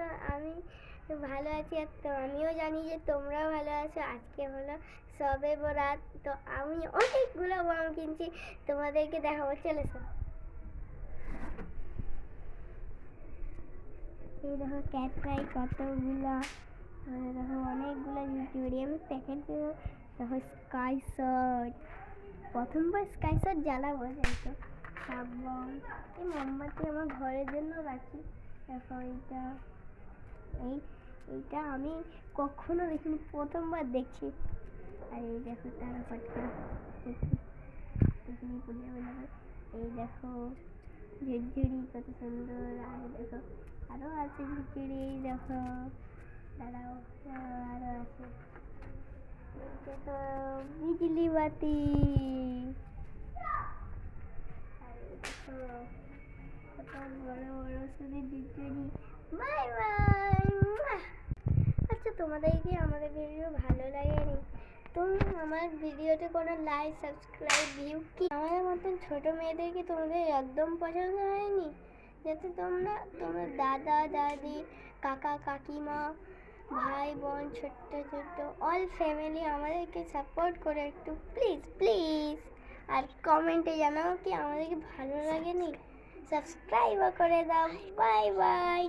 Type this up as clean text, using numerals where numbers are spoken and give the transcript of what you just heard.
তো আমি ভালো আছি, আর তো আমিও জানি যে তোমরাও ভালো আছো। আজকে হলো সবে বরাত, তো আমি অনেকগুলো বোম কিনছি, তোমাদেরকে দেখাবো, চলেছো। এই দেখো ক্যাটরাই কতগুলা, দেখো অনেকগুলো জুড়িয়াম প্যাকেট দেবো। দেখো স্কাই শট, প্রথমবার স্কাই শট জ্বালাবো, যাই তো সাবন, এই মোমবাতি আমার ঘরের জন্য রাখি। দেখো এইটা আমি কখনো দেখিনি, প্রথমবার দেখছি। আর এই দেখো তারা পাটকা দেখিনি পুড়িয়ে বেলাবে। এই দেখো ঝুরঝুরি কত সুন্দর, আর দেখো আরো আছে ঝুরঝুরি, এই দেখো দাঁড়াও আরো আছে, এই দেখো বিজলি বাতি, আর এই দেখো কত বড় বড় শুধু ঝুরঝুরি। Bye bye. আচ্ছা তোমাদের কি আমাদের ভিডিও ভালো লাগেনি? তুমি আমার ভিডিওতে কোনো লাইক সাবস্ক্রাইব ভিউ কি আমাদের মতন ছোট মেয়েদেরকে তোমাদের একদম পছন্দ হয়নি? যাতে তোমার দাদা দাদি কাকা কাকিমা ভাই বোন ছোট্ট ছোট্ট অল ফ্যামিলি আমাদেরকে সাপোর্ট করে একটু, প্লিজ প্লিজ। আর কমেন্টে জানাও কি আমাদেরকে ভালো লাগেনি, সাবস্ক্রাইবও করে দাও। Bye bye.